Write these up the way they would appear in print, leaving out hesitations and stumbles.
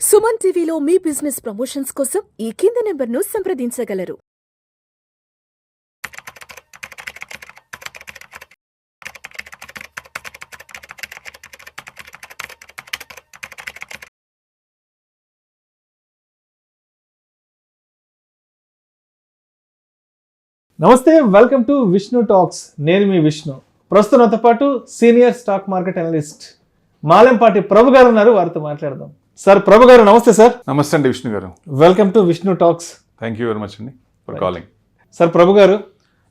సుమన్ టీవీలో మీ business promotions కోసం ఈ కింది నెంబర్ను సంప్రదించగలరు. నమస్తే, వెల్కమ్ టు విష్ణు టాక్స్. నేను మీ విష్ణు. ప్రస్తుతం నాతో పాటు senior stock market analyst Malempati Prabhu గారు ఉన్నారు. వారితో మాట్లాడదాం. సార్, ప్రభు గారు నమస్తే. సార్ నమస్తే అండి విష్ణు గారు. Welcome to Vishnu talks. Thank you very much అండి ఫర్ కాలింగ్. సార్, ప్రభు గారు,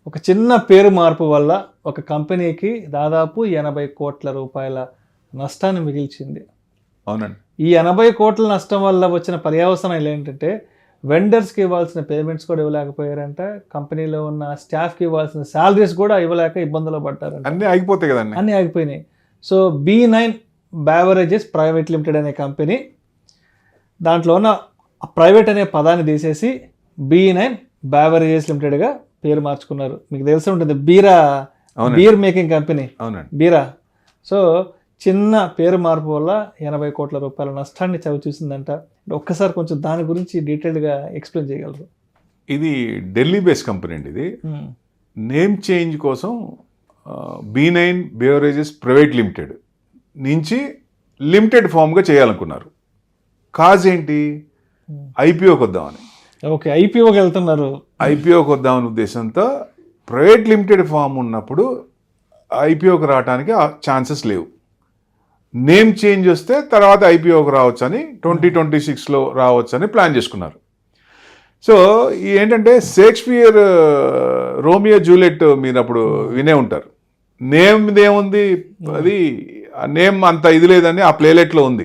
ఒక చిన్న పేరు మార్పు వల్ల ఒక కంపెనీకి దాదాపు 80 కోట్ల రూపాయల నష్టాన్ని మిగిల్చింది. అవునండి. ఈ 80 కోట్ల నష్టం వల్ల వచ్చిన పర్యవసానాలు ఏంటంటే, వెండర్స్కి ఇవ్వాల్సిన పేమెంట్స్ కూడా ఇవ్వలేకపోయారంట, కంపెనీలో ఉన్న స్టాఫ్కి ఇవ్వాల్సిన శాలరీస్ కూడా ఇవ్వలేక ఇబ్బందులు పడ్డారంట. అన్నీ ఆగిపోతాయి కదండి. అన్నీ ఆగిపోయినాయి. So B9 beverages private limited అనే కంపెనీ, దాంట్లో ఉన్న ప్రైవేట్ అనే పదాన్ని తీసేసి B9 బెవరేజెస్ లిమిటెడ్గా పేరు మార్చుకున్నారు. మీకు తెలిసి ఉంటుంది, బీర్ మేకింగ్ కంపెనీ. అవునండి, బీరా. సో చిన్న పేరు మార్పు వల్ల 80 కోట్ల రూపాయల నష్టాన్ని చవిచూసిందంట. ఒక్కసారి కొంచెం దాని గురించి డీటెయిల్గా ఎక్స్ప్లెయిన్ చేయగలరు? ఇది ఢిల్లీ బేస్డ్ కంపెనీ అండి. ఇది నేమ్ చేంజ్ కోసం B9 బెవరేజెస్ ప్రైవేట్ లిమిటెడ్ నుంచి లిమిటెడ్ ఫామ్గా చేయాలనుకున్నారు. కాజ్ ఏంటి? ఐపీఓకి వద్దామని. ఓకే, ఐపీఓకి వెళ్తున్నారు. ఐపీఓకి వద్దామని ఉద్దేశంతో ప్రైవేట్ లిమిటెడ్ ఫామ్ ఉన్నప్పుడు ఐపీఓకి రావడానికి ఛాన్సెస్ లేవు. నేమ్ చేంజ్ వస్తే తర్వాత ఐపీఓకి రావచ్చు అని 2026లో రావచ్చు అని ప్లాన్ చేసుకున్నారు. సో ఏంటంటే, షేక్స్పియర్ రోమియో జూలియట్ మీరు అప్పుడు వినే ఉంటారు. నేమ్ ఏముంది, అది నేమ్ అంత ఇది లేదని ఆ ప్లేలెట్లో ఉంది.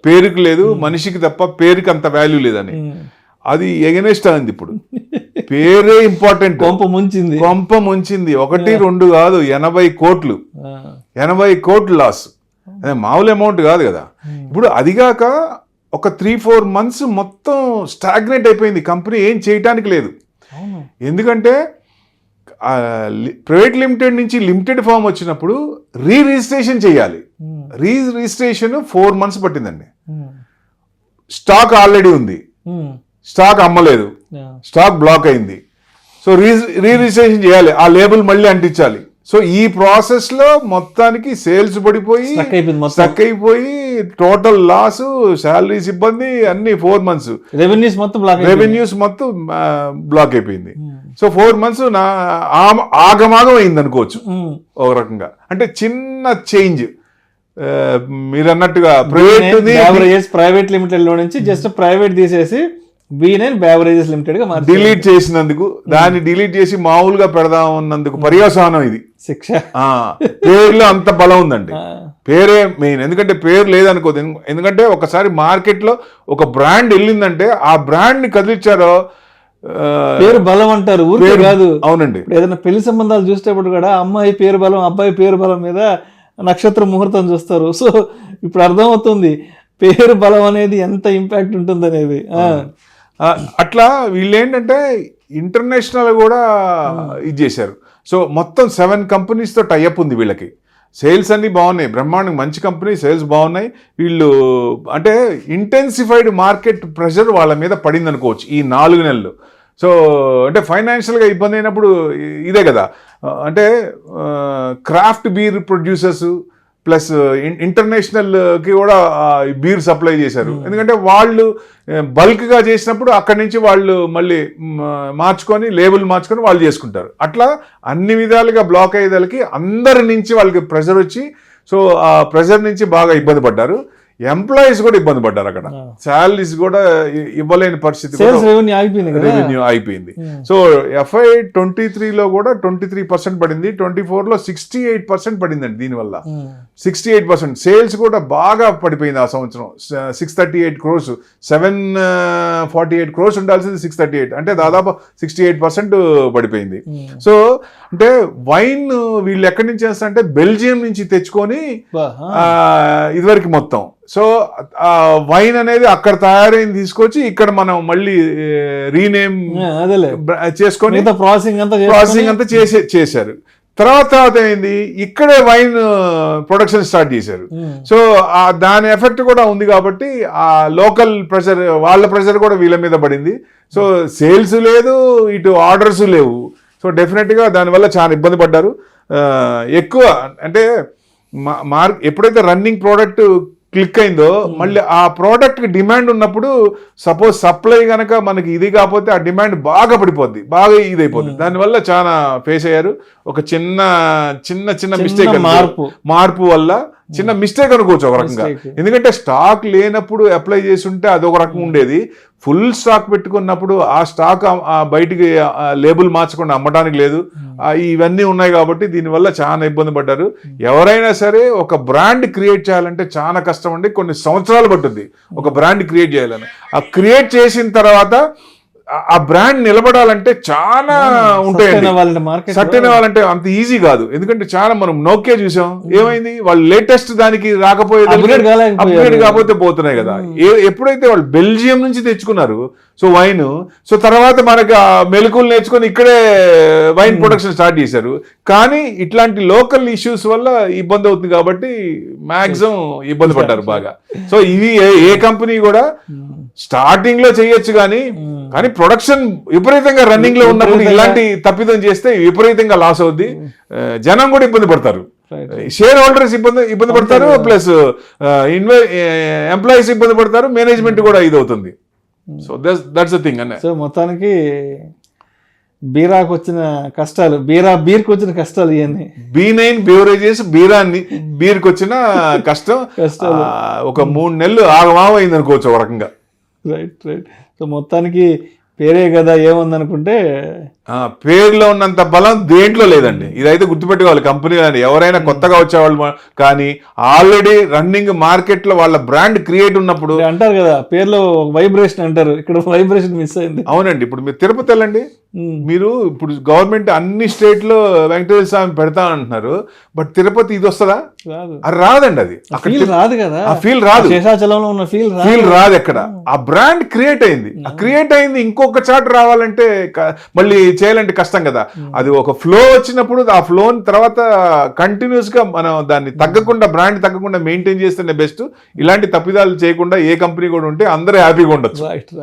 పేరుకి లేదు, మనిషికి తప్ప పేరుకి అంత వాల్యూ లేదని. అది ఎగనెస్ట్ అయింది. ఇప్పుడు పేరే ఇంపార్టెంట్. కొంప ముంచింది. 1, 2 కాదు, 80 కోట్లు. 80 కోట్లు లాస్. అదే మామూలు అమౌంట్ కాదు కదా. ఇప్పుడు అదిగాక ఒక 3-4 మంత్స్ మొత్తం స్టాగ్నేట్ అయిపోయింది. కంపెనీ ఏం చేయటానికి లేదు. ఎందుకంటే ప్రైవేట్ లిమిటెడ్ నుంచి లిమిటెడ్ ఫామ్ వచ్చినప్పుడు రిజిస్ట్రేషన్ చేయాలి. రిజిస్ట్రేషన్ 4 మంత్స్ పట్టిందండి. స్టాక్ ఆల్రెడీ ఉంది, స్టాక్ అమ్మలేదు, స్టాక్ బ్లాక్ అయింది. సో రిజిస్ట్రేషన్ చేయాలి, ఆ లేబుల్ మళ్ళీ అంటించాలి. సో ఈ ప్రాసెస్ లో మొత్తానికి సేల్స్ పడిపోయి స్టక్ అయిపోయి టోటల్ లాస్, శాలరీస్ ఇబ్బంది, అన్ని 4 మంత్స్ రెవెన్యూస్ మొత్తం బ్లాక్ అయిపోయింది. సో 4 మంత్స్ ఆగమాగం అయింది అనుకోవచ్చు ఒక రకంగా. అంటే చిన్న చేంజ్ మీరు అన్నట్టుగా ప్రైవేట్ లిమిటెడ్ లో నుంచి జస్ట్ ప్రైవేట్ తీసేసి B9 బెవరేజెస్ లిమిటెడ్ గా డిలీట్ చేసినందుకు, దాన్ని డిలీట్ చేసి మామూలుగా పెడదాం అన్నందుకు పర్యవసానం ఇది. శిక్ష. పేరులో అంత బలం ఉందండి. పేరే మెయిన్. ఎందుకంటే పేరు లేదనుకోదు. ఎందుకంటే ఒకసారి మార్కెట్ లో ఒక బ్రాండ్ వెళ్ళిందంటే ఆ బ్రాండ్ ని కదిలిచ్చారో పేరు బలం అంటారు, ఊరికే కాదు. అవునండి. ఏదైనా పెళ్లి సంబంధాలు చూసేటప్పుడు కూడా అమ్మాయి పేరు బలం, అబ్బాయి పేరు బలం మీద నక్షత్ర ముహూర్తం చూస్తారు. సో ఇప్పుడు అర్థమవుతుంది పేరు బలం అనేది ఎంత ఇంపాక్ట్ ఉంటుంది అనేది. అట్లా వీళ్ళు ఏంటంటే ఇంటర్నేషనల్ కూడా ఇది చేశారు. సో మొత్తం 7 కంపెనీస్తో టైఅప్ ఉంది వీళ్ళకి. సేల్స్ అన్నీ బాగున్నాయి, బ్రహ్మాండంగా మంచి కంపెనీ, సేల్స్ బాగున్నాయి. వీళ్ళు అంటే ఇంటెన్సిఫైడ్ మార్కెట్ ప్రెషర్ వాళ్ళ మీద పడింది అనుకోవచ్చు ఈ 4 నెలలు. సో అంటే ఫైనాన్షియల్గా ఇబ్బంది అయినప్పుడు ఇదే కదా. అంటే క్రాఫ్ట్ బీర్ ప్రొడ్యూసర్స్ ప్లస్ ఇంటర్నేషనల్కి కూడా బీర్ సప్లై చేశారు. ఎందుకంటే వాళ్ళు బల్క్గా చేసినప్పుడు అక్కడి నుంచి వాళ్ళు మళ్ళీ మార్చుకొని లేబుల్ మార్చుకొని వాళ్ళు చేసుకుంటారు. అట్లా అన్ని విధాలుగా బ్లాక్ అయ్యేదానికి అందరి నుంచి వాళ్ళకి ప్రెషర్ వచ్చి, సో ఆ ప్రెషర్ నుంచి బాగా ఇబ్బంది పడ్డారు. ఎంప్లాయీస్ కూడా ఇబ్బంది పడ్డారు. అక్కడ శాలరీస్ కూడా ఇవ్వలేని పరిస్థితి, రెవెన్యూ అయిపోయింది. సో FY23లో కూడా 23% పడింది, 24లో 68% పడిందండి. దీనివల్ల 68% సేల్స్ కూడా బాగా పడిపోయింది. ఆ సంవత్సరం 638 crores, 748 crores ఉండాల్సింది 638, అంటే దాదాపు 68% పడిపోయింది. సో అంటే వైన్ వీళ్ళు ఎక్కడి నుంచి చేస్తారంటే బెల్జియం నుంచి తెచ్చుకొని ఇదివరకు మొత్తం. సో వైన్ అనేది అక్కడ తయారైంది తీసుకొచ్చి ఇక్కడ మనం మళ్ళీ రీనేమ్ చేసుకొని ప్రాసెసింగ్ అంతా చేశారు. తర్వాత ఏమైంది, ఇక్కడే వైన్ ప్రొడక్షన్ స్టార్ట్ చేశారు. సో దాని ఎఫెక్ట్ కూడా ఉంది కాబట్టి ఆ లోకల్ ప్రెషర్, వాళ్ళ ప్రెషర్ కూడా వీళ్ళ మీద పడింది. సో సేల్స్ లేదు, ఇటు ఆర్డర్స్ లేవు. సో డెఫినెట్గా దానివల్ల చాలా ఇబ్బంది పడ్డారు. ఎక్కువ అంటే ఎప్పుడైతే రన్నింగ్ ప్రోడక్ట్ క్లిక్ అయిందో మళ్ళీ ఆ ప్రోడక్ట్ కి డిమాండ్ ఉన్నప్పుడు సపోజ్ సప్లై గనక మనకి ఇది కాకపోతే ఆ డిమాండ్ బాగా పడిపోద్ది, బాగా ఇదైపోద్ది. దానివల్ల చాలా ఫేస్ అయ్యారు. ఒక చిన్న మిస్టేక్, మార్పు వల్ల చిన్న మిస్టేక్ అనుకోవచ్చు ఒక రకంగా. ఎందుకంటే స్టాక్ లేనప్పుడు అప్లై చేసి ఉంటే అది ఒక రకం ఉండేది. ఫుల్ స్టాక్ పెట్టుకున్నప్పుడు ఆ స్టాక్ బయటికి లేబుల్ మార్చకుండా అమ్మడానికి లేదు. ఇవన్నీ ఉన్నాయి కాబట్టి దీనివల్ల చాలా ఇబ్బంది పడ్డారు. ఎవరైనా సరే ఒక బ్రాండ్ క్రియేట్ చేయాలంటే చాలా కష్టం అండి. కొన్ని సంవత్సరాలు పట్టుద్ది ఒక బ్రాండ్ క్రియేట్ చేయాలని. ఆ క్రియేట్ చేసిన తర్వాత ఆ బ్రాండ్ నిలబడాలంటే చాలా ఉంటాయండి. సర్టెన్ అవ్వాలంటే అంత ఈజీ కాదు. ఎందుకంటే చాలా మనం నోకే చూసాం, ఏమైంది, వాళ్ళు లేటెస్ట్ దానికి రాకపోయేది, అప్గ్రేడ్ కాకపోతే పోతున్నాయి కదా. ఎప్పుడైతే వాళ్ళు బెల్జియం నుంచి తెచ్చుకున్నారు సో వైన్, సో తర్వాత మనకి ఆ మెలకువలు నేర్చుకొని ఇక్కడే వైన్ ప్రొడక్షన్ స్టార్ట్ చేశారు. కానీ ఇట్లాంటి లోకల్ ఇష్యూస్ వల్ల ఇబ్బంది అవుతుంది కాబట్టి మాక్సిమం ఇబ్బంది పడ్డారు బాగా. సో ఇవి ఏ కంపెనీ కూడా స్టార్టింగ్ లో చేయొచ్చు కానీ ప్రొడక్షన్ విపరీతంగా రన్నింగ్ లో ఉన్నప్పుడు ఇలాంటి తప్పిదం చేస్తే విపరీతంగా లాస్ అవుద్ది. జనం కూడా ఇబ్బంది పడతారు, షేర్ హోల్డర్స్ ఇబ్బంది పడతారు, ప్లస్ ఎంప్లాయీస్ ఇబ్బంది పడతారు, మేనేజ్మెంట్ కూడా ఇది అవుతుంది. సో దట్స్ ద థింగ్ అన్న. సో మొత్తానికి బీరాకు వచ్చిన కష్టాలు, బీర్కి వచ్చిన కష్టాలు ఇవన్నీ. B9 బెవరేజెస్ బీర్కి వచ్చిన కష్టం ఒక 3 నెలలు ఆగమాగైంది అనుకోవచ్చు ఒక రకంగా. రైట్. సో మొత్తానికి పేరే కదా ఏముందనుకుంటే పేరులో ఉన్నంత బలం దేంట్లో లేదండి. ఇదైతే గుర్తుపెట్టుకోవాలి. కంపెనీ కానీ ఎవరైనా కొత్తగా వచ్చేవాళ్ళు కానీ ఆల్రెడీ రన్నింగ్ మార్కెట్ లో వాళ్ళ బ్రాండ్ క్రియేట్ ఉన్నప్పుడు అంటారు కదా పేరులో వైబ్రేషన్ అంటారు, ఇక్కడ వైబ్రేషన్ మిస్ అయింది. అవునండి. ఇప్పుడు మీరు తిరుపతి వెళ్ళండి, మీరు ఇప్పుడు గవర్నమెంట్ అన్ని స్టేట్ లో వెంకటేశ్వర స్వామి పెడతా అంటున్నారు, బట్ తిరుపతి ఇది వస్తుందా? అది రాదండి. అది అక్కడ రాదు కదా, ఆ ఫీల్ రాదు. శేషాచలంలో ఉన్న ఫీల్ రాదు ఎక్కడ. ఆ బ్రాండ్ క్రియేట్ అయింది, ఇంకొక చాట్ రావాలంటే మళ్ళీ చేయాలంటే కష్టం కదా. అది ఒక ఫ్లో వచ్చినప్పుడు ఆ ఫ్లో తర్వాత కంటిన్యూస్ గా మనం దాన్ని తగ్గకుండా, బ్రాండ్ తగ్గకుండా మెయింటైన్ చేస్తేనే బెస్ట్. ఇలాంటి తప్పిదాలు చేయకుండా ఏ కంపెనీ కూడా ఉంటే అందరూ హ్యాపీగా ఉండొచ్చు. Right.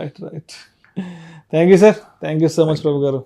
Thank you sir, thank you so much Prabhu గారు.